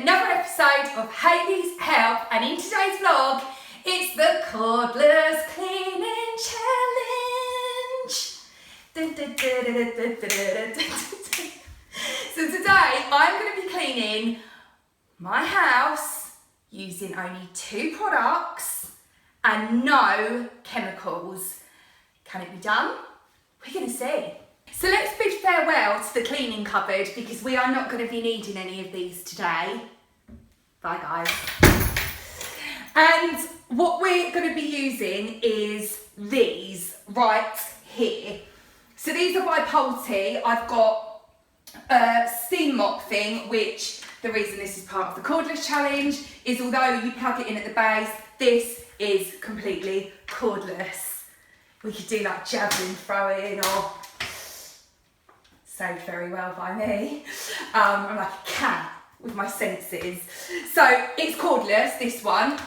another episode of Hayley's Help, and in today's vlog, it's the Cordless Cleaning Challenge. So today, I'm going to be cleaning my house using only 2 products and no chemicals. Can it be done? We're going to see. So let's bid farewell to the cleaning cupboard because we are not going to be needing any of these today. Bye guys. And what we're going to be using is these right here. So these are by Polti. I've got a steam mop thing, which the reason this is part of the cordless challenge is although you plug it in at the base, this is completely cordless. We could do like javelin throwing or saved very well by me. I'm like a cat with my senses. So it's cordless, this one.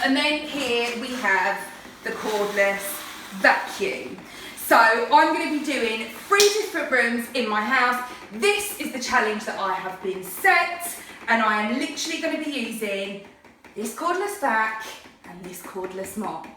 And then here we have the cordless vacuum. So I'm going to be doing 3 different rooms in my house. This is the challenge that I have been set, and I am literally going to be using this cordless vac and this cordless mop.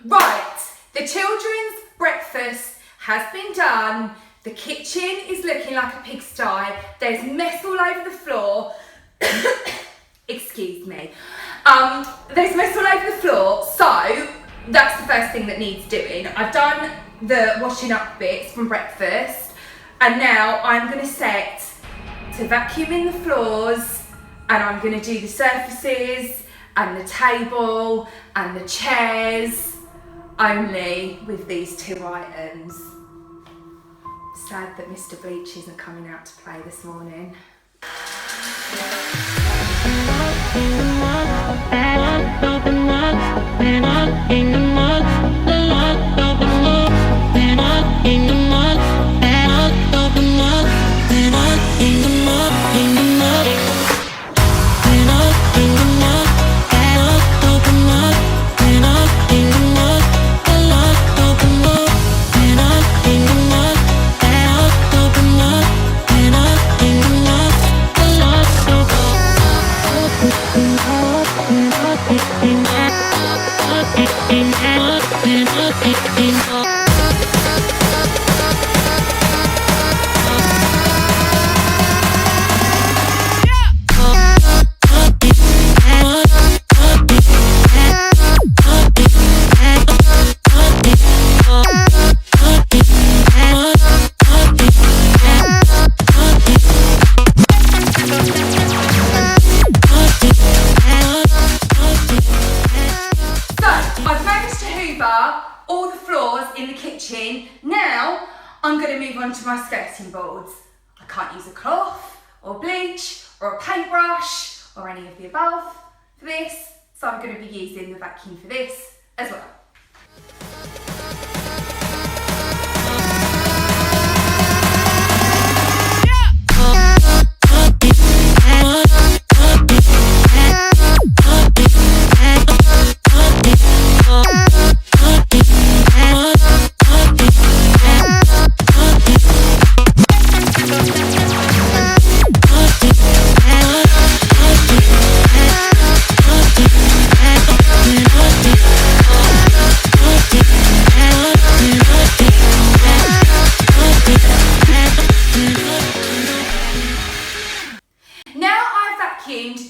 Right, the children's breakfast has been done. The kitchen is looking like a pigsty. There's mess all over the floor. Excuse me. There's mess all over the floor, so that's the first thing that needs doing. I've done the washing up bits from breakfast, and now I'm going to set to vacuuming the floors, and I'm going to do the surfaces and the table and the chairs only with these 2 items. Sad that Mr. Bleach isn't coming out to play this morning. All the floors in the kitchen. Now I'm going to move on to my skirting boards. I can't use a cloth or bleach or a paintbrush or any of the above for this, so I'm going to be using the vacuum for this as well.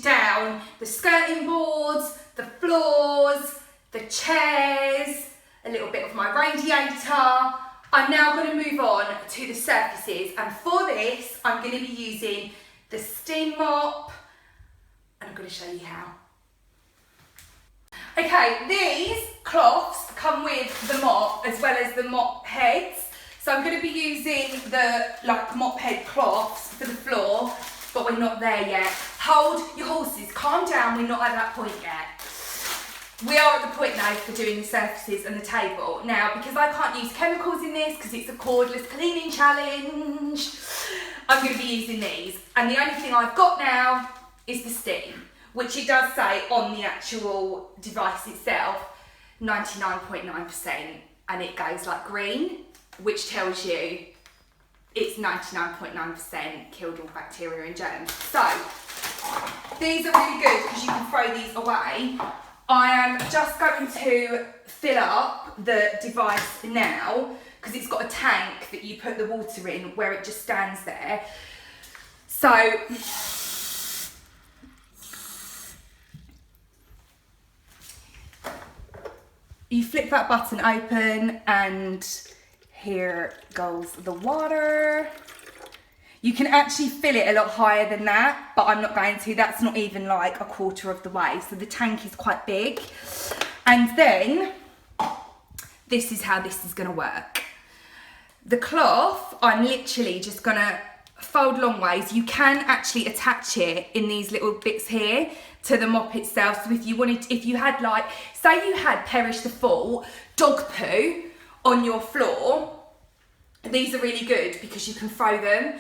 Down the skirting boards, the floors, the chairs, a little bit of my radiator. I'm now going to move on to the surfaces, and for this I'm going to be using the steam mop, and I'm going to show you how. Okay, these cloths come with the mop as well as the mop heads, so I'm going to be using the mop head cloths for the floor. But we're not there yet. Hold your horses, calm down, we're not at that point yet. We are at the point now for doing the surfaces and the table. Now, because I can't use chemicals in this, because it's a cordless cleaning challenge, I'm going to be using these. And the only thing I've got now is the steam, which it does say on the actual device itself, 99.9%, and it goes like green, which tells you it's 99.9% killed all bacteria and germs. So these are really good because you can throw these away. I am just going to fill up the device now because it's got a tank that you put the water in where it just stands there. So you flip that button open and here goes the water. You can actually fill it a lot higher than that, but I'm not going to. That's not even like a quarter of the way. So the tank is quite big. And then this is how this is gonna work. The cloth, I'm literally just gonna fold long ways. You can actually attach it in these little bits here to the mop itself. So if you wanted, if you had like, say you had perish the fall dog poo on your floor, these are really good because you can throw them.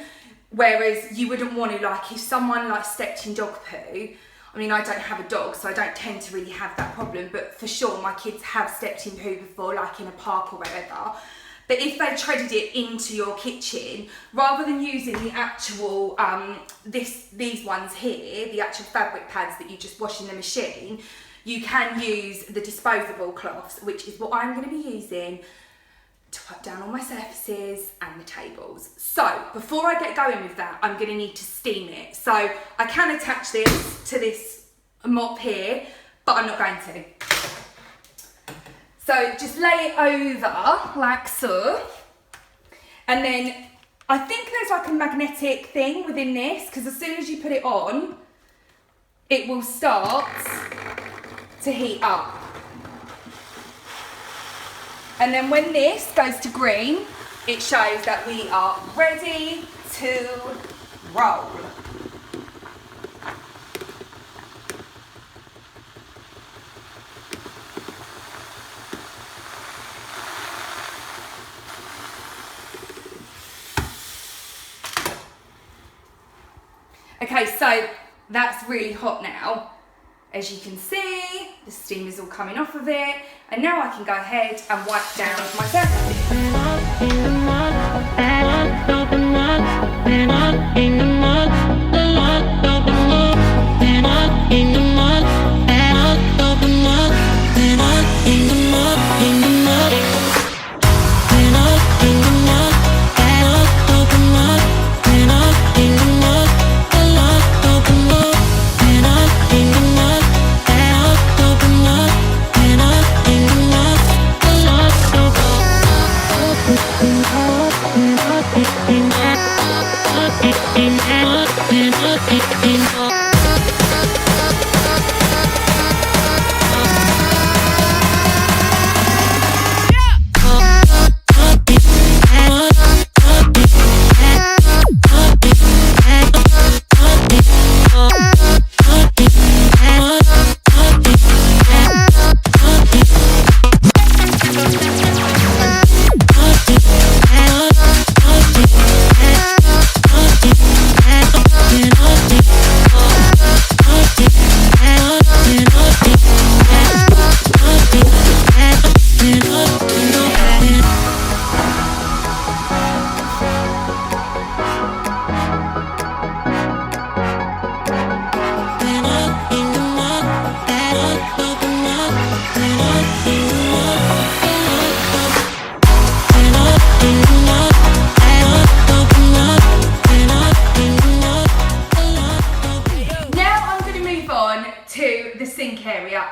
Whereas you wouldn't want to, like, if someone like stepped in dog poo, I mean, I don't have a dog, so I don't tend to really have that problem, but for sure my kids have stepped in poo before, like in a park or wherever. But if they treaded it into your kitchen, rather than using the actual, these ones here, the actual fabric pads that you just wash in the machine, you can use the disposable cloths, which is what I'm going to be using to wipe down all my surfaces and the tables. So before I get going with that, I'm going to need to steam it. So I can attach this to this mop here, but I'm not going to. So just lay it over like so. And then I think there's like a magnetic thing within this, because as soon as you put it on, it will start to heat up. And then when this goes to green, it shows that we are ready to roll. Okay, so that's really hot now. As you can see, the steam is all coming off of it, and now I can go ahead and wipe down my surfaces.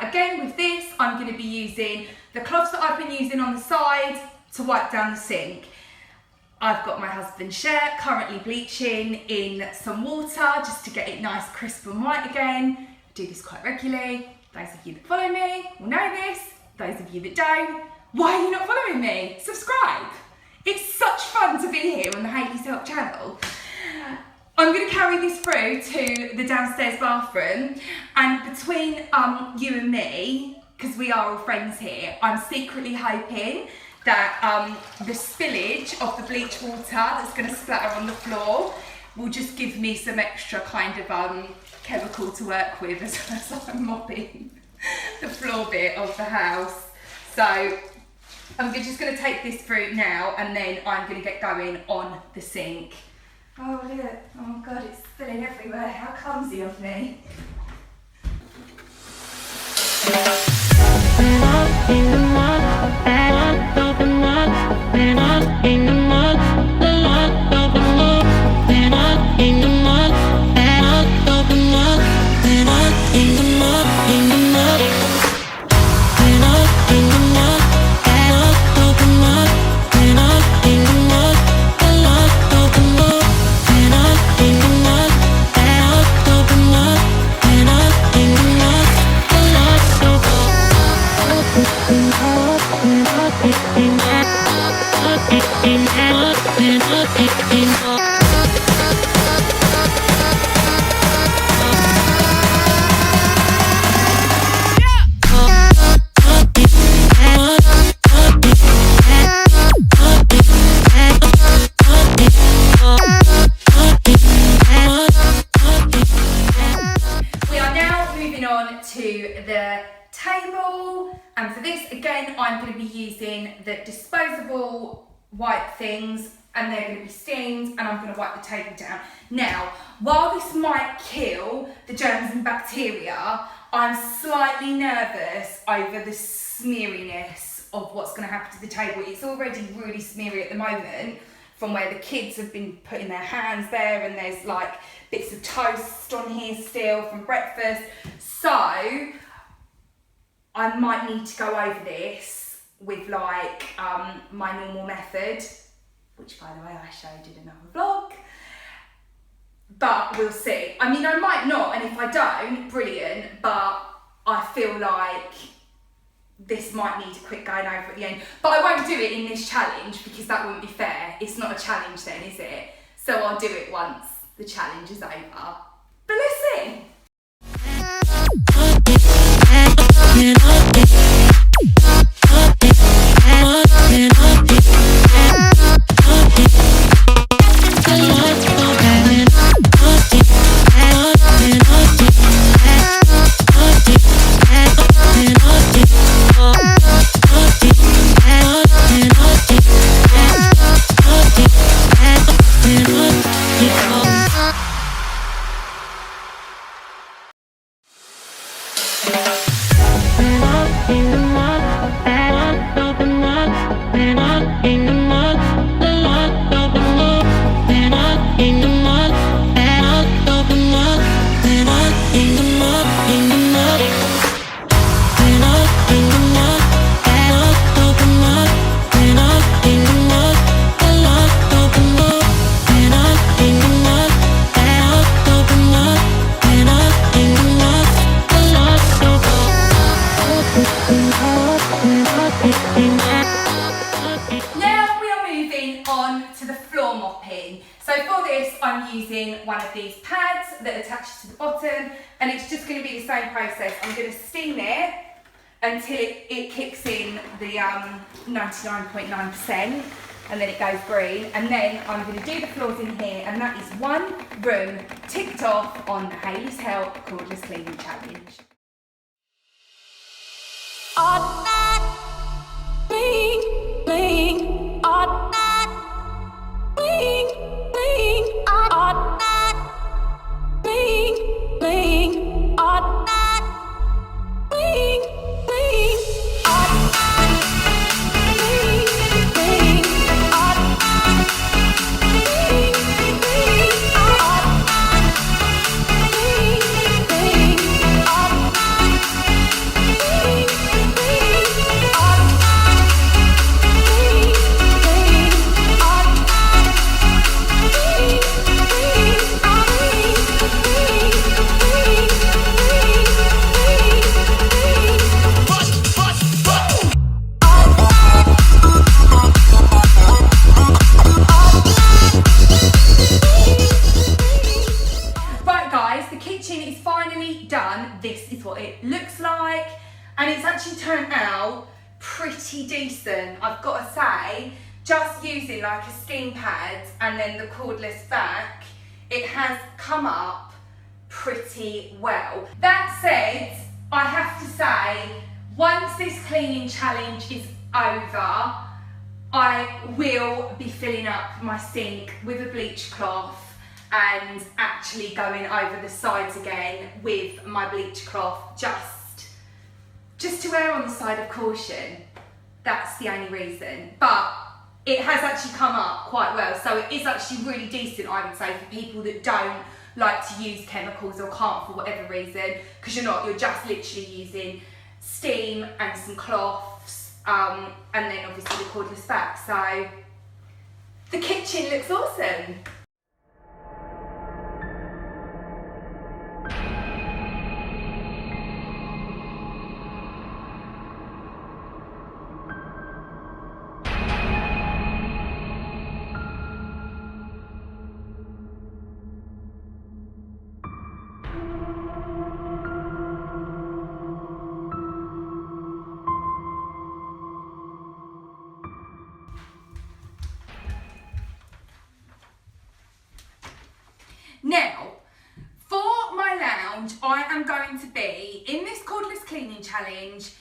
Again, with this, I'm going to be using the cloths that I've been using on the side to wipe down the sink. I've got my husband's shirt currently bleaching in some water just to get it nice, crisp and white again. I do this quite regularly. Those of you that follow me will know this. Those of you that don't, why are you not following me? Subscribe. It's such fun to be here on the Hayley Self channel. I'm going to carry this through to the downstairs bathroom, and between you and me, because we are all friends here, I'm secretly hoping that the spillage of the bleach water that's going to splatter on the floor will just give me some extra kind of chemical to work with as I'm mopping the floor bit of the house. So I'm just going to take this through now and then I'm going to get going on the sink. Oh look, oh god, it's spilling everywhere. How clumsy of me. And for this, again, I'm going to be using the disposable wipe things, and they're going to be steamed, and I'm going to wipe the table down. Now, while this might kill the germs and bacteria, I'm slightly nervous over the smeariness of what's going to happen to the table. It's already really smeary at the moment from where the kids have been putting their hands there, and there's like bits of toast on here still from breakfast. So I might need to go over this with like my normal method, which by the way I showed in another vlog, but we'll see. I mean, I might not, and if I don't, brilliant, but I feel like this might need a quick going over at the end. But I won't do it in this challenge because that wouldn't be fair. It's not a challenge then, is it? So I'll do it once the challenge is over. But let's see. I'm using one of these pads that attaches to the bottom, and it's just going to be the same process. I'm going to steam it until it kicks in the 99.9%, and then it goes green, and then I'm going to do the floors in here, and that is one room ticked off on the Hayley's Help Cordless Cleaning Challenge. All night, bling, bling, all night, bling, bling, all night, bling, bling, all night, bling, bling, all night, bling, bling, all night, bling, bling, all night, bling, bling, all night, done. This is what it looks like, and it's actually turned out pretty decent, I've got to say. Just using like a steam pad and then the cordless vac, it has come up pretty well. That said, I have to say, once this cleaning challenge is over, I will be filling up my sink with a bleach cloth and actually going over the sides again with my bleach cloth, just to err on the side of caution. That's the only reason. But it has actually come up quite well, so it is actually really decent, I would say, for people that don't like to use chemicals or can't for whatever reason, because you're just literally using steam and some cloths, and then obviously the cordless vac. So the kitchen looks awesome. Now, for my lounge, I am going to be, in this cordless cleaning challenge,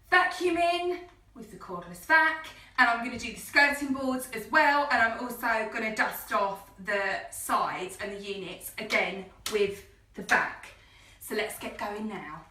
vacuuming with the cordless vac, and I'm going to do the skirting boards as well, and I'm also going to dust off the sides and the units again with the vac. So let's get going now.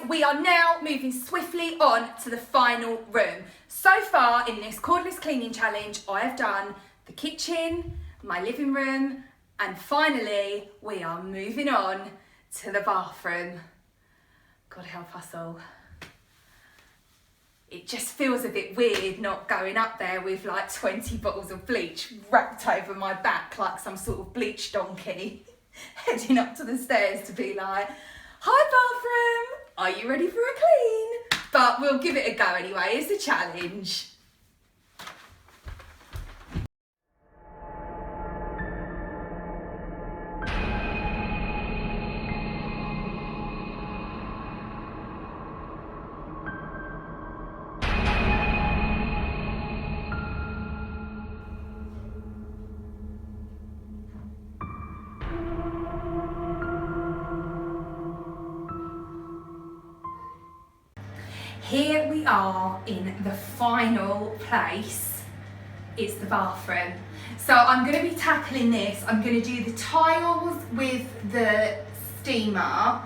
We are now moving swiftly on to the final room. So far in this cordless cleaning challenge, I have done the kitchen, my living room, and finally we are moving on to the bathroom. God help us all. It just feels a bit weird not going up there with like 20 bottles of bleach wrapped over my back like some sort of bleach donkey, heading up to the stairs to be like, hi bathroom, are you ready for a clean? But we'll give it a go anyway, it's a challenge. Here we are in the final place. It's the bathroom. So I'm going to be tackling this. I'm going to do the tiles with the steamer.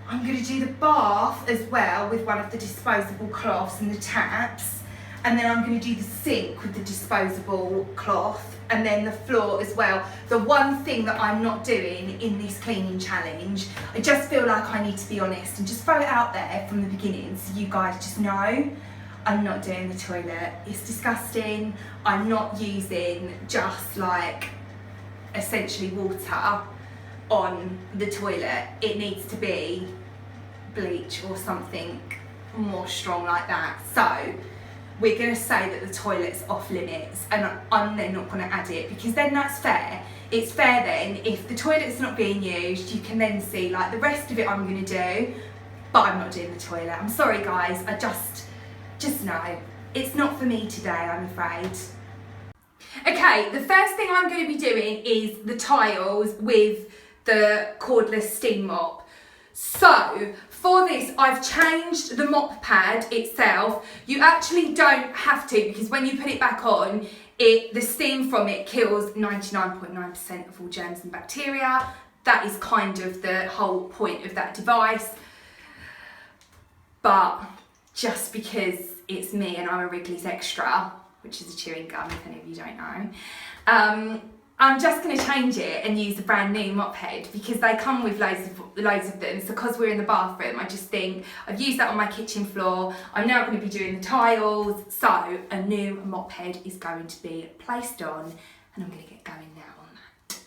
I'm going to do the bath as well with one of the disposable cloths and the taps. and then I'm going to do the sink with the disposable cloth, and then the floor as well. The one thing that I'm not doing in this cleaning challenge, I just feel like I need to be honest and just throw it out there from the beginning so you guys just know, I'm not doing the toilet. It's disgusting. I'm not using just like essentially water on the toilet. It needs to be bleach or something more strong like that. So we're going to say that the toilet's off limits, and I'm then not going to add it, because then that's fair. It's fair then, if the toilet's not being used, you can then see like the rest of it I'm going to do, but I'm not doing the toilet. I'm sorry guys, I just know. It's not for me today, I'm afraid. Okay, the first thing I'm going to be doing is the tiles with the Cordless Steam Mop. So, for this, I've changed the mop pad itself. You actually don't have to, because when you put it back on, the steam from it kills 99.9% of all germs and bacteria. That is kind of the whole point of that device. But just because it's me and I'm a Wrigley's Extra, which is a chewing gum if any of you don't know, I'm just going to change it and use the brand new mop head, because they come with loads of them. So because we're in the bathroom, I just think I've used that on my kitchen floor. I'm now going to be doing the tiles. So a new mop head is going to be placed on, and I'm going to get going now on that.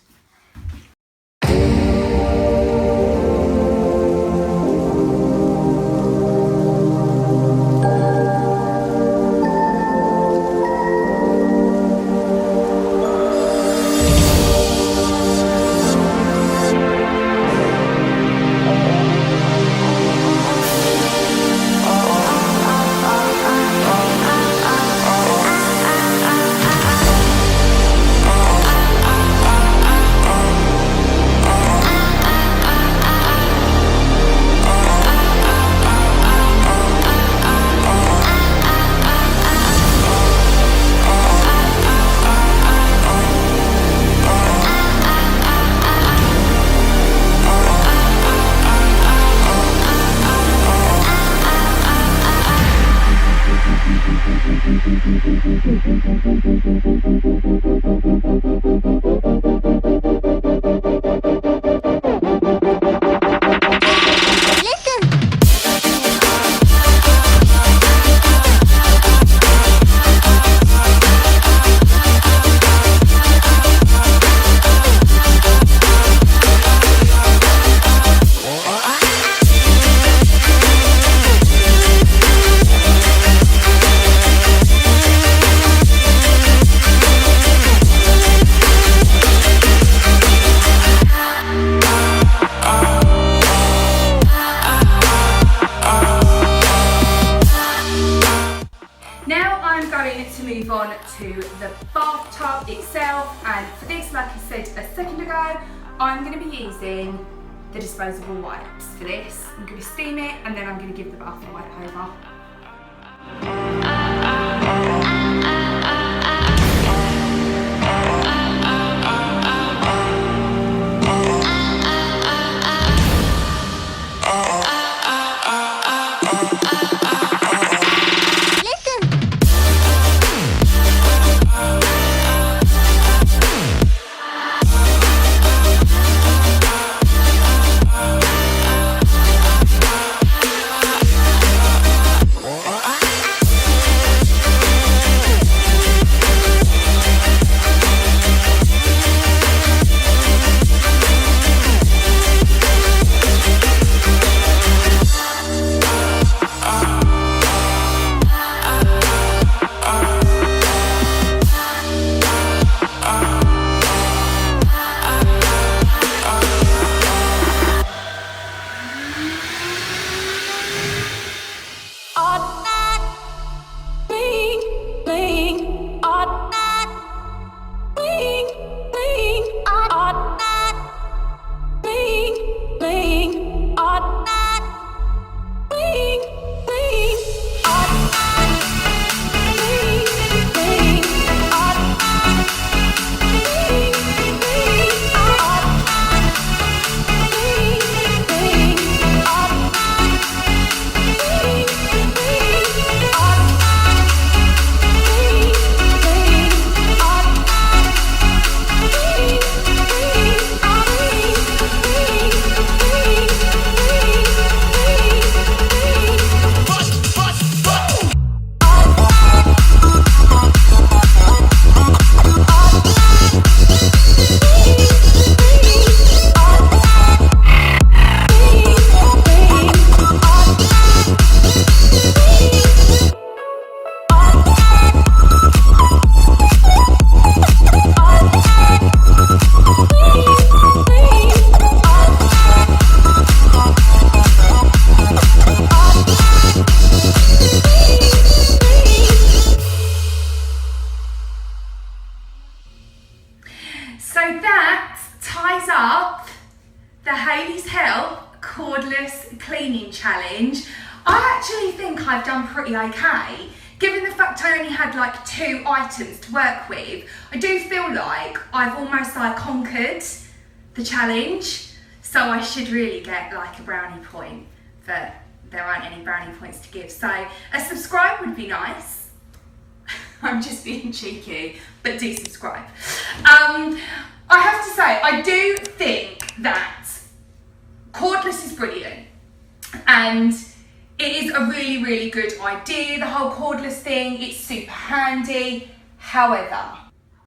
To the bathtub itself, and for this, like I said a second ago, I'm going to be using the disposable wipes for this. I'm going to steam it, and then I'm going to give the bath a wipe over. done pretty okay. Given the fact I only had like 2 items to work with, I do feel like I've almost like conquered the challenge. So I should really get like a brownie point, but there aren't any brownie points to give. So a subscribe would be nice. I'm just being cheeky, but do subscribe. I have to say, I do think that cordless is brilliant and it is a really, really good idea, the whole cordless thing. It's super handy. However,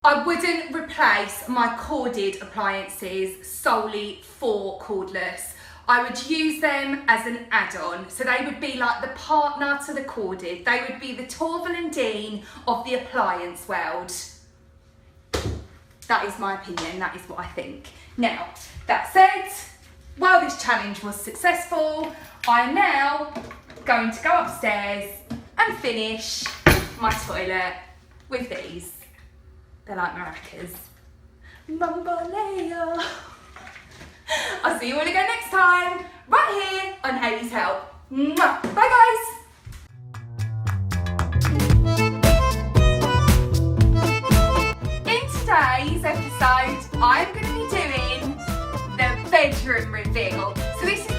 I wouldn't replace my corded appliances solely for cordless. I would use them as an add-on. So they would be like the partner to the corded. They would be the Torval and Dean of the appliance world. That is my opinion, that is what I think. Now, that said, while this challenge was successful, I am now going to go upstairs and finish my toilet with these. They're like maracas. Mambalaya. I'll see you all again next time, right here on Hayley's Help. Mwah. Bye guys. In today's episode, I'm going to be doing the bedroom reveal. So this is